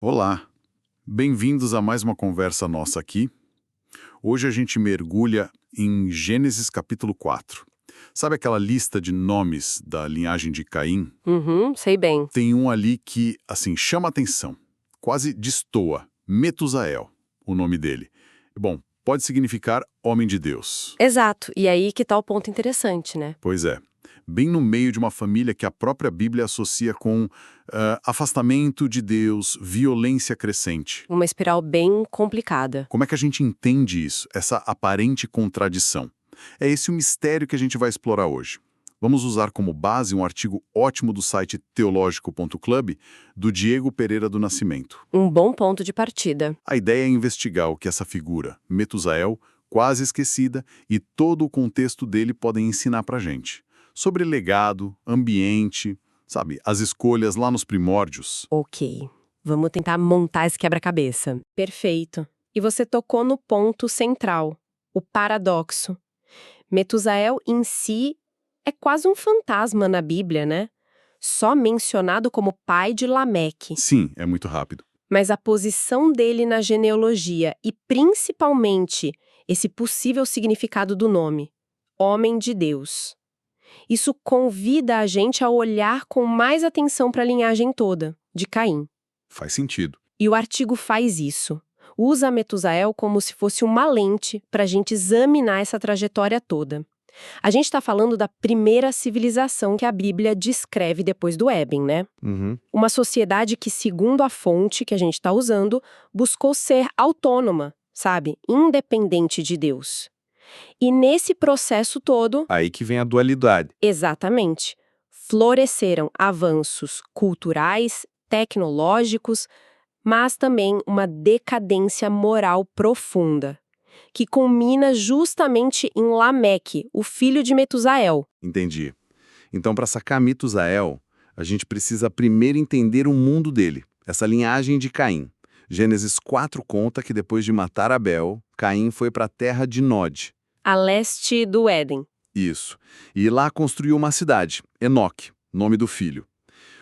Olá, bem-vindos a mais uma conversa nossa aqui. Hoje a gente mergulha em Gênesis capítulo 4. Sabe aquela lista de nomes da linhagem de Caim? Uhum, sei bem. Tem um ali que, assim, chama atenção, quase destoa, Metusael, o nome dele. Bom, pode significar homem de Deus. Exato. E aí que tá o ponto interessante, né? Pois é, bem no meio de uma família que a própria Bíblia associa com afastamento de Deus, violência crescente. Uma espiral bem complicada. Como é que a gente entende isso, essa aparente contradição? É esse o mistério que a gente vai explorar hoje. Vamos usar como base um artigo ótimo do site teológico.club, do Diego Pereira do Nascimento. Um bom ponto de partida. A ideia é investigar o que essa figura, Metusael, quase esquecida, e todo o contexto dele podem ensinar pra gente. Sobre legado, ambiente, sabe, as escolhas lá nos primórdios. Ok. Vamos tentar montar esse quebra-cabeça. Perfeito. E você tocou no ponto central, o paradoxo. Metusael em si é quase um fantasma na Bíblia, né? Só mencionado como pai de Lameque. Sim, é muito rápido. Mas a posição dele na genealogia e, principalmente, esse possível significado do nome, homem de Deus. Isso convida a gente a olhar com mais atenção para a linhagem toda, de Caim. Faz sentido. E o artigo faz isso. Usa Metusael como se fosse uma lente para a gente examinar essa trajetória toda. A gente está falando da primeira civilização que a Bíblia descreve depois do Éden, né? Uma sociedade que, segundo a fonte que a gente está usando, buscou ser autônoma, sabe? Independente de Deus. E nesse processo todo, Aí que vem a dualidade. exatamente, floresceram avanços culturais, tecnológicos, mas também uma decadência moral profunda, que culmina justamente em Lameque, o filho de Metusael. Entendi. Então, para sacar Metusael, a gente precisa primeiro entender o mundo dele, essa linhagem de Caim. Gênesis 4 conta que depois de matar Abel, Caim foi para a terra de Nod. A leste do Éden. Isso. E lá construiu uma cidade, Enoque, nome do filho.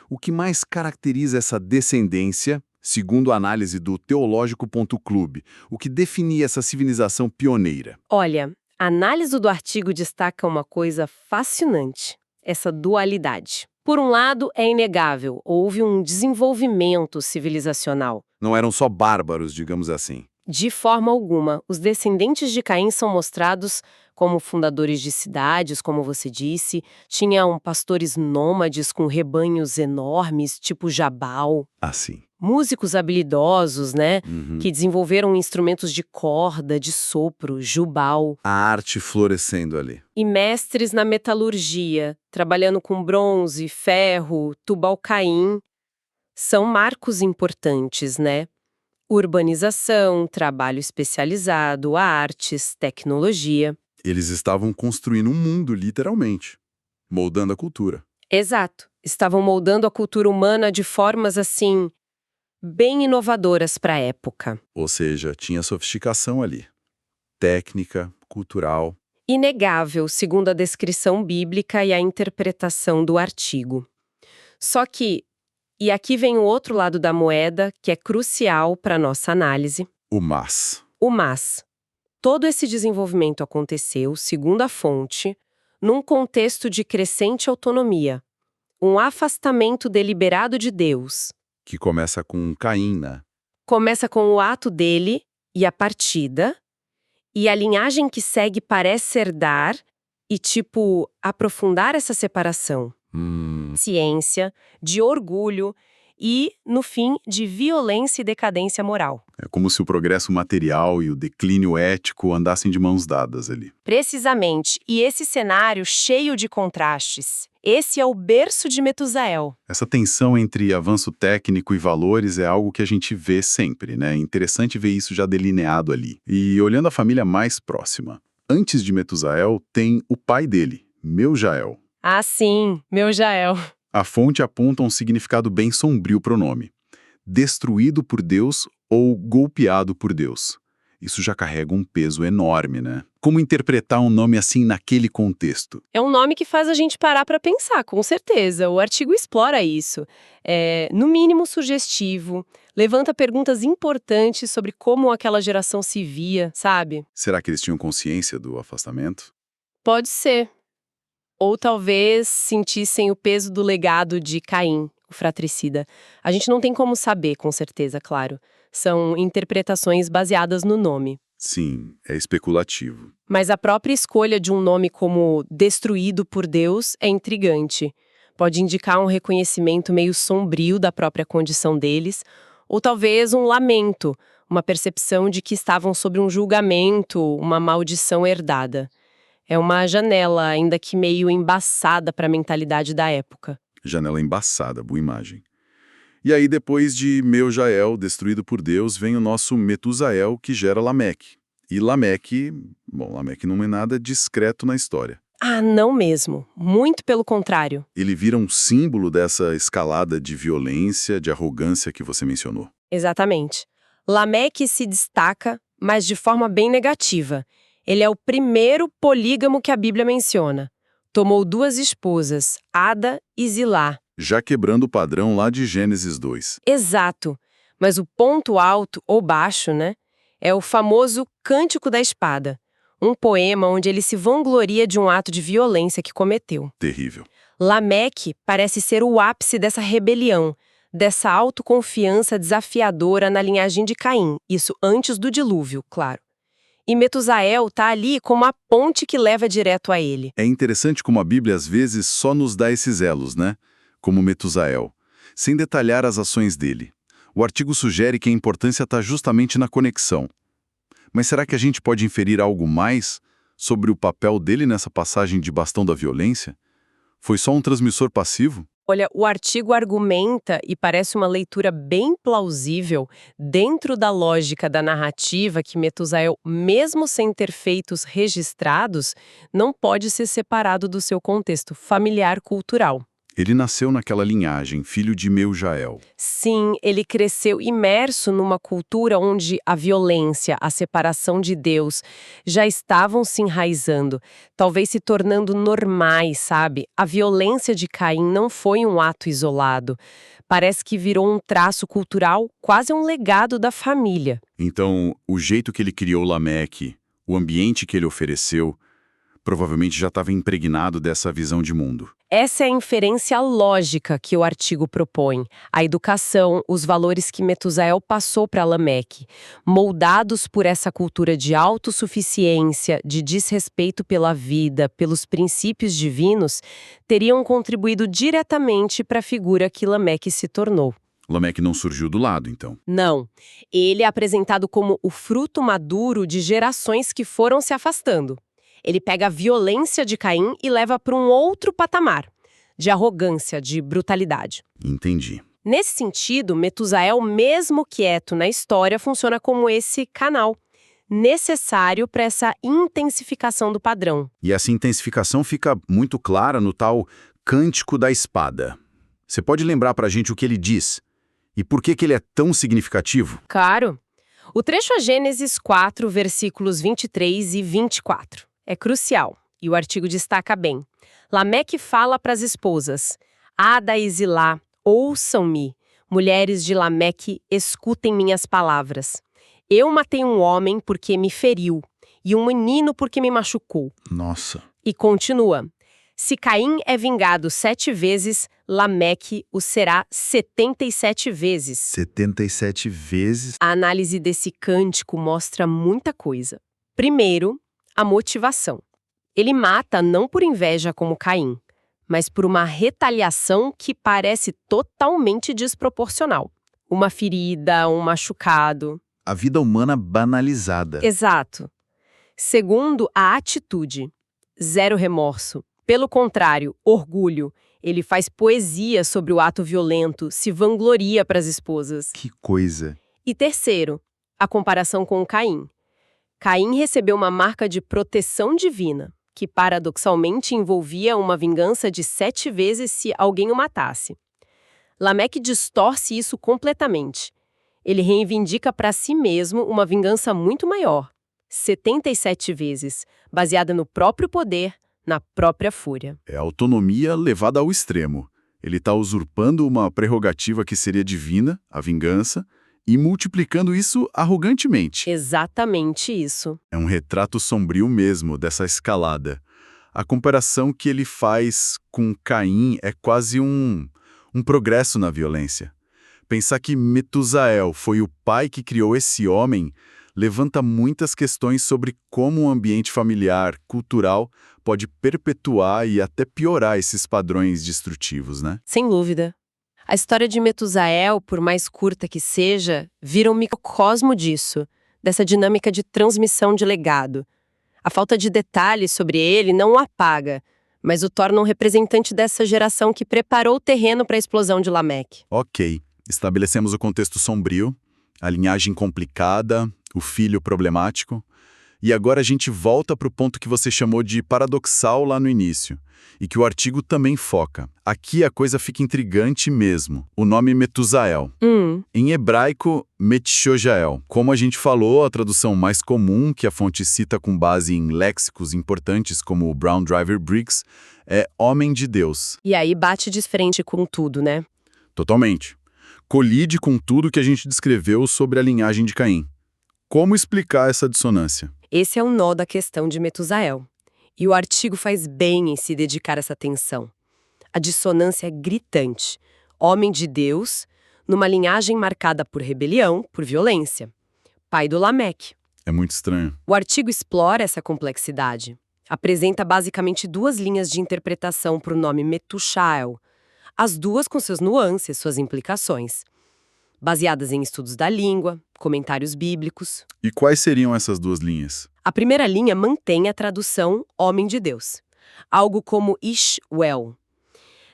O que mais caracteriza essa descendência, segundo a análise do teológico.club, o que definia essa civilização pioneira? Olha, a análise do artigo destaca uma coisa fascinante, essa dualidade. Por um lado, é inegável, houve um desenvolvimento civilizacional. Não eram só bárbaros, digamos assim. De forma alguma, os descendentes de Caim são mostrados como fundadores de cidades, como você disse, tinham pastores nômades com rebanhos enormes, tipo Jabal, Assim. músicos habilidosos, né, Uhum. que desenvolveram instrumentos de corda, de sopro, Jubal, A arte florescendo ali. e mestres na metalurgia, trabalhando com bronze, ferro, Tubal-Caim, são marcos importantes, né? Urbanização, trabalho especializado, artes, tecnologia. Eles estavam construindo um mundo, literalmente, moldando a cultura. Exato. Estavam moldando a cultura humana de formas, assim, bem inovadoras para a época. Ou seja, tinha sofisticação ali. Técnica, cultural. Inegável, segundo a descrição bíblica e a interpretação do artigo. Só que, e aqui vem o outro lado da moeda, que é crucial para a nossa análise, O mas. o mas. Todo esse desenvolvimento aconteceu, segundo a fonte, num contexto de crescente autonomia, um afastamento deliberado de Deus. Que começa com Caim, né? Começa com o ato dele e a partida, e a linhagem que segue parece herdar e, tipo, aprofundar essa separação. Ciência, de orgulho e, no fim, de violência e decadência moral. É como se o progresso material e o declínio ético andassem de mãos dadas ali. Precisamente, e esse cenário cheio de contrastes. Esse é o berço de Metusael. Essa tensão entre avanço técnico e valores é algo que a gente vê sempre, né? É interessante ver isso já delineado ali. E olhando a família mais próxima, antes de Metusael tem o pai dele, Meujael. Ah, sim, meu Jael. A fonte aponta um significado bem sombrio para o nome. Destruído por Deus ou golpeado por Deus. Isso já carrega um peso enorme, né? Como interpretar um nome assim naquele contexto? É um nome que faz a gente parar para pensar, com certeza. O artigo explora isso. É, no mínimo, sugestivo, Levanta perguntas importantes sobre como aquela geração se via, sabe? Será que eles tinham consciência do afastamento? Pode ser. Ou talvez sentissem o peso do legado de Caim, o fratricida. A gente não tem como saber, com certeza, claro. São interpretações baseadas no nome. Sim, é especulativo. Mas a própria escolha de um nome como Destruído por Deus é intrigante. Pode indicar um reconhecimento meio sombrio da própria condição deles, ou talvez um lamento, uma percepção de que estavam sob um julgamento, uma maldição herdada. É uma janela, ainda que meio embaçada para a mentalidade da época. Janela embaçada, boa imagem. E aí, depois de Meu-Jael, destruído por Deus, vem o nosso Metusael, que gera Lameque. E Lameque não é nada discreto na história. Ah, não mesmo. Muito pelo contrário. Ele vira um símbolo dessa escalada de violência, de arrogância que você mencionou. Exatamente. Lameque se destaca, mas de forma bem negativa. Ele é o primeiro polígamo que a Bíblia menciona. Tomou 2 esposas, Ada e Zilá. Já quebrando o padrão lá de Gênesis 2. Exato. Mas o ponto alto, ou baixo, né? É o famoso Cântico da Espada. Um poema onde ele se vangloria de um ato de violência que cometeu. Terrível. Lameque parece ser o ápice dessa rebelião, dessa autoconfiança desafiadora na linhagem de Caim. Isso antes do dilúvio, claro. E Metusael tá ali como a ponte que leva direto a ele. É interessante como a Bíblia às vezes só nos dá esses elos, né? Como Metusael, sem detalhar as ações dele. O artigo sugere que a importância está justamente na conexão. Mas será que a gente pode inferir algo mais sobre o papel dele nessa passagem de bastão da violência? Foi só um transmissor passivo? Olha, o artigo argumenta, e parece uma leitura bem plausível, dentro da lógica da narrativa que Metusael, mesmo sem ter feitos registrados, não pode ser separado do seu contexto familiar cultural. Ele nasceu naquela linhagem, filho de Meu-Jael. Sim, ele cresceu imerso numa cultura onde a violência, a separação de Deus já estavam se enraizando, talvez se tornando normais, sabe? A violência de Caim não foi um ato isolado. Parece que virou um traço cultural, quase um legado da família. Então, o jeito que ele criou Lameque, o ambiente que ele ofereceu, provavelmente já estava impregnado dessa visão de mundo. Essa é a inferência lógica que o artigo propõe. A educação, os valores que Metusael passou para Lameque, moldados por essa cultura de autossuficiência, de desrespeito pela vida, pelos princípios divinos, teriam contribuído diretamente para a figura que Lameque se tornou. Lameque não surgiu do lado, então. Não. Ele é apresentado como o fruto maduro de gerações que foram se afastando. Ele pega a violência de Caim e leva para um outro patamar, de arrogância, de brutalidade. Entendi. Nesse sentido, Metusael, mesmo quieto na história, funciona como esse canal, necessário para essa intensificação do padrão. E essa intensificação fica muito clara no tal Cântico da Espada. Você pode lembrar para a gente o que ele diz? E por que ele é tão significativo? Claro. O trecho é Gênesis 4, versículos 23 e 24. É crucial, e o artigo destaca bem. Lameque fala para as esposas: Ada e Zilá, ouçam-me. Mulheres de Lameque, escutem minhas palavras. Eu matei um homem porque me feriu, e um menino porque me machucou. Nossa. E continua. Se Caim é vingado 7 vezes, Lameque o será 77 vezes. 77 vezes? A análise desse cântico mostra muita coisa. Primeiro, a motivação. Ele mata não por inveja como Caim, mas por uma retaliação que parece totalmente desproporcional. Uma ferida, um machucado. A vida humana banalizada. Exato. Segundo, a atitude. Zero remorso. Pelo contrário, orgulho. Ele faz poesia sobre o ato violento, se vangloria para as esposas. Que coisa. E terceiro, a comparação com Caim. Caim recebeu uma marca de proteção divina, que paradoxalmente envolvia uma vingança de 7 vezes se alguém o matasse. Lameque distorce isso completamente. Ele reivindica para si mesmo uma vingança muito maior, 77 vezes, baseada no próprio poder, na própria fúria. É a autonomia levada ao extremo. Ele está usurpando uma prerrogativa que seria divina, a vingança, e multiplicando isso arrogantemente. Exatamente isso. É um retrato sombrio mesmo dessa escalada. A comparação que ele faz com Caim é quase um progresso na violência. Pensar que Metusael foi o pai que criou esse homem levanta muitas questões sobre como o ambiente familiar, cultural, pode perpetuar e até piorar esses padrões destrutivos, né? Sem dúvida. A história de Metusael, por mais curta que seja, vira um microcosmo disso, dessa dinâmica de transmissão de legado. A falta de detalhes sobre ele não o apaga, mas o torna um representante dessa geração que preparou o terreno para a explosão de Lameque. Ok, estabelecemos o contexto sombrio, a linhagem complicada, o filho problemático, e agora a gente volta para o ponto que você chamou de paradoxal lá no início, e que o artigo também foca. Aqui a coisa fica intrigante mesmo. O nome Metusael. Em hebraico, Metshojael. Como a gente falou, a tradução mais comum que a fonte cita com base em léxicos importantes como o Brown Driver Briggs é Homem de Deus. E aí bate de frente com tudo, né? Totalmente. Colide com tudo que a gente descreveu sobre a linhagem de Caim. Como explicar essa dissonância? Esse é o nó da questão de Metusael. E o artigo faz bem em se dedicar a essa atenção. A dissonância é gritante. Homem de Deus, numa linhagem marcada por rebelião, por violência. Pai do Lameque. É muito estranho. O artigo explora essa complexidade. Apresenta basicamente duas linhas de interpretação para o nome Metushael. As duas com seus nuances, suas implicações. Baseadas em estudos da língua, comentários bíblicos. E quais seriam essas duas linhas? A primeira linha mantém a tradução Homem de Deus, algo como Ishwell.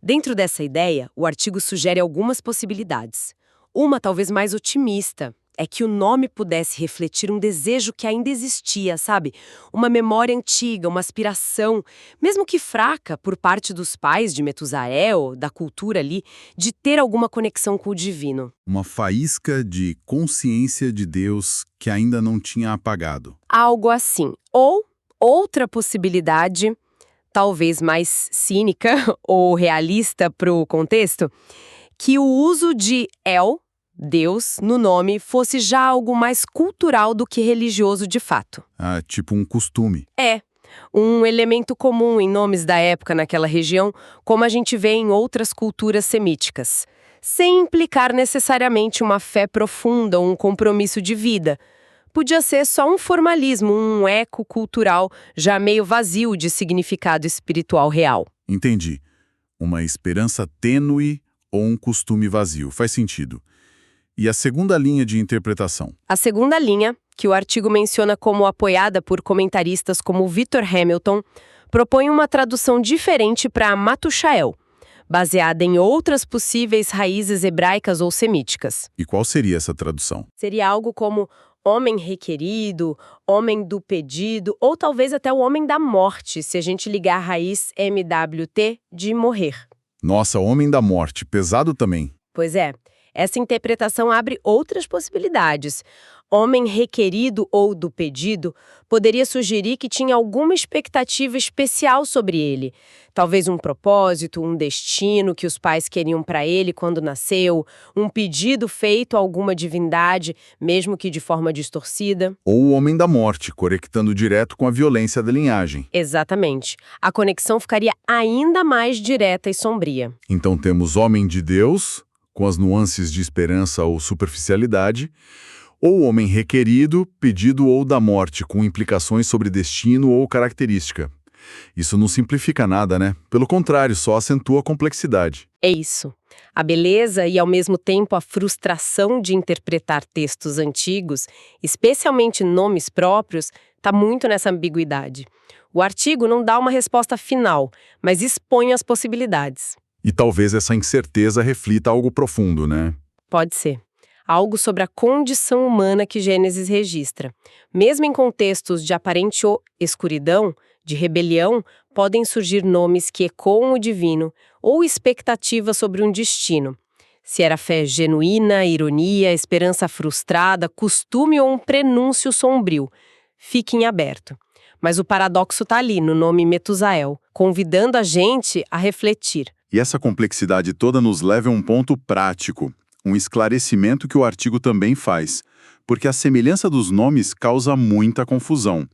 Dentro dessa ideia, o artigo sugere algumas possibilidades. Uma talvez mais otimista é que o nome pudesse refletir um desejo que ainda existia, sabe? Uma memória antiga, uma aspiração, mesmo que fraca por parte dos pais de Metusael, da cultura ali, de ter alguma conexão com o divino. Uma faísca de consciência de Deus que ainda não tinha apagado. Algo assim. Ou outra possibilidade, talvez mais cínica ou realista para o contexto, que o uso de El, Deus, no nome, fosse já algo mais cultural do que religioso de fato. Ah, tipo um costume. É, um elemento comum em nomes da época naquela região, como a gente vê em outras culturas semíticas, sem implicar necessariamente uma fé profunda ou um compromisso de vida. Podia ser só um formalismo, um eco cultural já meio vazio de significado espiritual real. Entendi. Uma esperança tênue ou um costume vazio. Faz sentido. E a segunda linha de interpretação? A segunda linha, que o artigo menciona como apoiada por comentaristas como Victor Hamilton, propõe uma tradução diferente para Matushael, baseada em outras possíveis raízes hebraicas ou semíticas. E qual seria essa tradução? Seria algo como homem requerido, homem do pedido, ou talvez até o homem da morte, se a gente ligar a raiz MWT de morrer. Nossa, homem da morte, pesado também. Pois é. Essa interpretação abre outras possibilidades. Homem requerido ou do pedido poderia sugerir que tinha alguma expectativa especial sobre ele. Talvez um propósito, um destino que os pais queriam para ele quando nasceu, um pedido feito a alguma divindade, mesmo que de forma distorcida. Ou o homem da morte, conectando direto com a violência da linhagem. Exatamente. A conexão ficaria ainda mais direta e sombria. Então temos homem de Deus, com as nuances de esperança ou superficialidade, ou homem requerido, pedido ou da morte, com implicações sobre destino ou característica. Isso não simplifica nada, né? Pelo contrário, só acentua a complexidade. É isso. A beleza e, ao mesmo tempo, a frustração de interpretar textos antigos, especialmente nomes próprios, está muito nessa ambiguidade. O artigo não dá uma resposta final, mas expõe as possibilidades. E talvez essa incerteza reflita algo profundo, né? Pode ser. Algo sobre a condição humana que Gênesis registra. Mesmo em contextos de aparente escuridão, de rebelião, podem surgir nomes que ecoam o divino ou expectativas sobre um destino. Se era fé genuína, ironia, esperança frustrada, costume ou um prenúncio sombrio. Fique em aberto. Mas o paradoxo está ali, no nome Metusael, convidando a gente a refletir. E essa complexidade toda nos leva a um ponto prático, Um esclarecimento que o artigo também faz, porque a semelhança dos nomes causa muita confusão.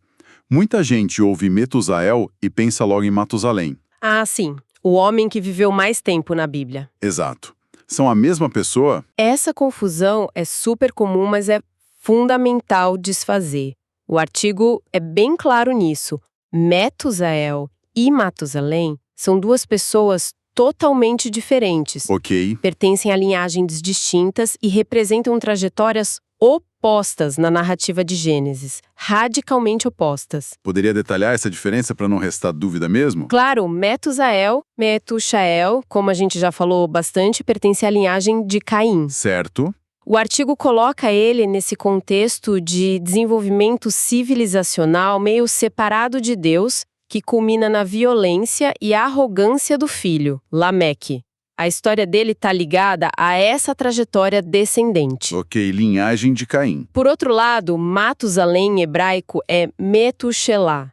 Muita gente ouve Metusael e pensa logo em Matusalém. Ah, sim. O homem que viveu mais tempo na Bíblia. Exato. São a mesma pessoa? Essa confusão é super comum, mas é fundamental desfazer. O artigo é bem claro nisso. Metusael e Matusalém são duas pessoas totalmente diferentes. Ok. Pertencem a linhagens distintas e representam trajetórias opostas na narrativa de Gênesis, radicalmente opostas. Poderia detalhar essa diferença para não restar dúvida mesmo? Claro, Metusael, Metushael, como a gente já falou bastante, pertence à linhagem de Caim. Certo. O artigo coloca ele nesse contexto de desenvolvimento civilizacional meio separado de Deus, que culmina na violência e arrogância do filho, Lameque. A história dele está ligada a essa trajetória descendente. Ok, linhagem de Caim. Por outro lado, Matusalém em hebraico é Metushelá.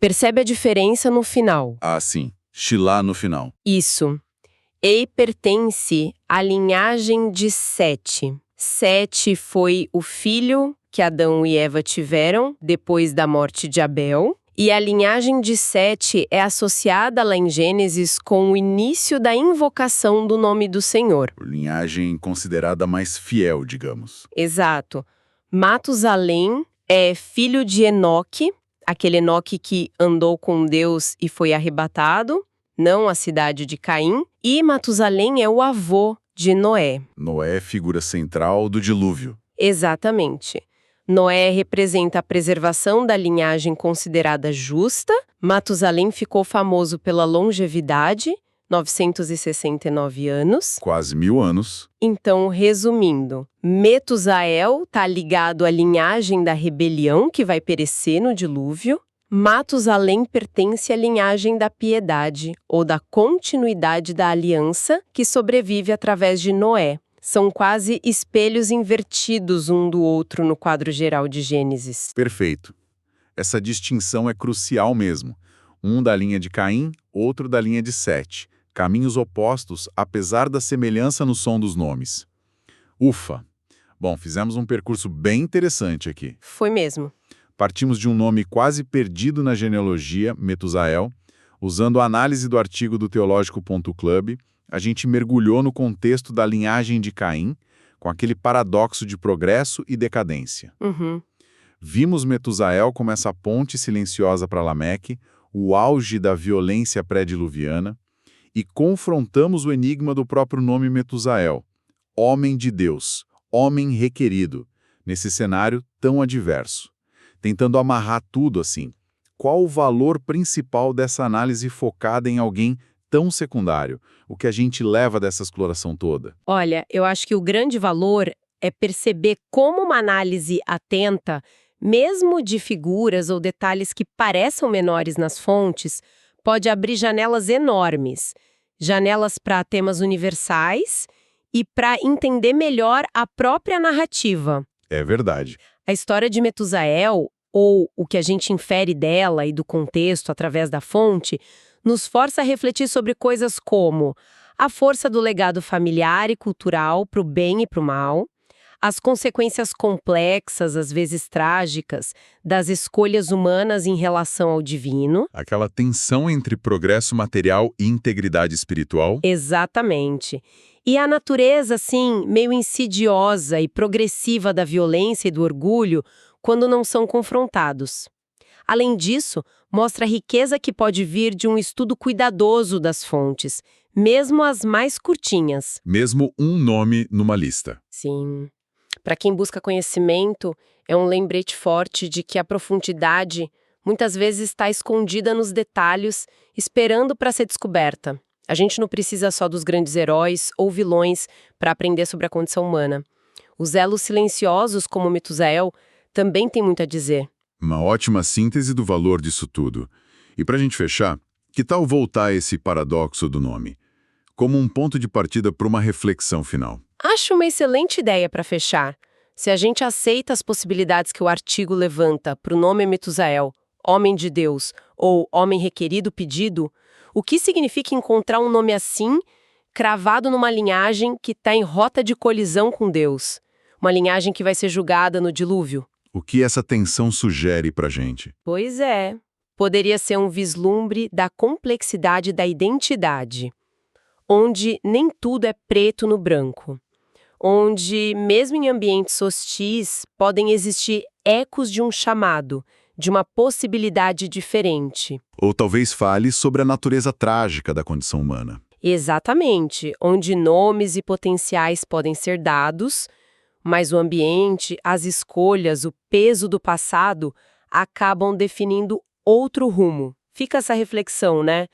Percebe a diferença no final? Ah, sim. Shilá no final. Isso. Ei pertence à linhagem de Sete. Sete foi o filho que Adão e Eva tiveram depois da morte de Abel. E a linhagem de Sete é associada lá em Gênesis com o início da invocação do nome do Senhor. Linhagem considerada mais fiel, digamos. Exato. Matusalém é filho de Enoque, aquele Enoque que andou com Deus e foi arrebatado, não a cidade de Caim. E Matusalém é o avô de Noé. Noé é figura central do dilúvio. Exatamente. Noé representa a preservação da linhagem considerada justa. Matusalém ficou famoso pela longevidade, 969 anos. Quase 1000 anos. Então, resumindo, Metusael está ligado à linhagem da rebelião que vai perecer no dilúvio. Matusalém pertence à linhagem da piedade, ou da continuidade da aliança, que sobrevive através de Noé. São quase espelhos invertidos um do outro no quadro geral de Gênesis. Perfeito. Essa distinção é crucial mesmo. Um da linha de Caim, outro da linha de Sete. Caminhos opostos, apesar da semelhança no som dos nomes. Ufa! Bom, fizemos um percurso bem interessante aqui. Foi mesmo. Partimos de um nome quase perdido na genealogia, Metusael. Usando a análise do artigo do Teológico.club, a gente mergulhou no contexto da linhagem de Caim, com aquele paradoxo de progresso e decadência. Vimos Metusael como essa ponte silenciosa para Lameque, o auge da violência pré-diluviana, e confrontamos o enigma do próprio nome Metusael, homem de Deus, homem requerido, nesse cenário tão adverso. Tentando amarrar tudo assim. Qual o valor principal dessa análise focada em alguém tão secundário? O que a gente leva dessa exploração toda? Olha, eu acho que o grande valor é perceber como uma análise atenta, mesmo de figuras ou detalhes que pareçam menores nas fontes, pode abrir janelas enormes. Janelas para temas universais e para entender melhor a própria narrativa. É verdade. A história de Metusael, ou o que a gente infere dela e do contexto através da fonte, nos força a refletir sobre coisas como a força do legado familiar e cultural para o bem e para o mal, as consequências complexas, às vezes trágicas, das escolhas humanas em relação ao divino. Aquela tensão entre progresso material e integridade espiritual. Exatamente. E a natureza, assim, meio insidiosa e progressiva da violência e do orgulho quando não são confrontados. Além disso, mostra a riqueza que pode vir de um estudo cuidadoso das fontes, mesmo as mais curtinhas. Mesmo um nome numa lista. Sim. Para quem busca conhecimento, é um lembrete forte de que a profundidade muitas vezes está escondida nos detalhes, esperando para ser descoberta. A gente não precisa só dos grandes heróis ou vilões para aprender sobre a condição humana. Os elos silenciosos, como Metusael, também têm muito a dizer. Uma ótima síntese do valor disso tudo. E para a gente fechar, que tal voltar a esse paradoxo do nome? Como um ponto de partida para uma reflexão final. Acho uma excelente ideia para fechar. Se a gente aceita as possibilidades que o artigo levanta para o nome Metusael, homem de Deus, ou homem requerido pedido, o que significa encontrar um nome assim, encravado numa linhagem que está em rota de colisão com Deus. Uma linhagem que vai ser julgada no dilúvio. O que essa tensão sugere pra gente? Pois é. Poderia ser um vislumbre da complexidade da identidade, onde nem tudo é preto no branco. Onde, mesmo em ambientes hostis, podem existir ecos de um chamado, de uma possibilidade diferente. Ou talvez fale sobre a natureza trágica da condição humana. Exatamente, onde nomes e potenciais podem ser dados, mas o ambiente, as escolhas, o peso do passado acabam definindo outro rumo. Fica essa reflexão, né?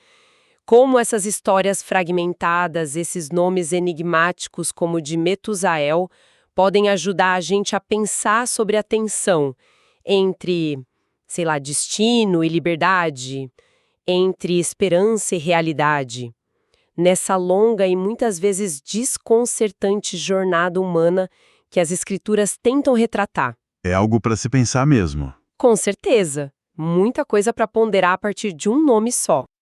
Como essas histórias fragmentadas, esses nomes enigmáticos como o de Metusael, podem ajudar a gente a pensar sobre a tensão entre, sei lá, destino e liberdade, entre esperança e realidade, nessa longa e muitas vezes desconcertante jornada humana que as escrituras tentam retratar. É algo para se pensar mesmo. Com certeza, muita coisa para ponderar a partir de um nome só.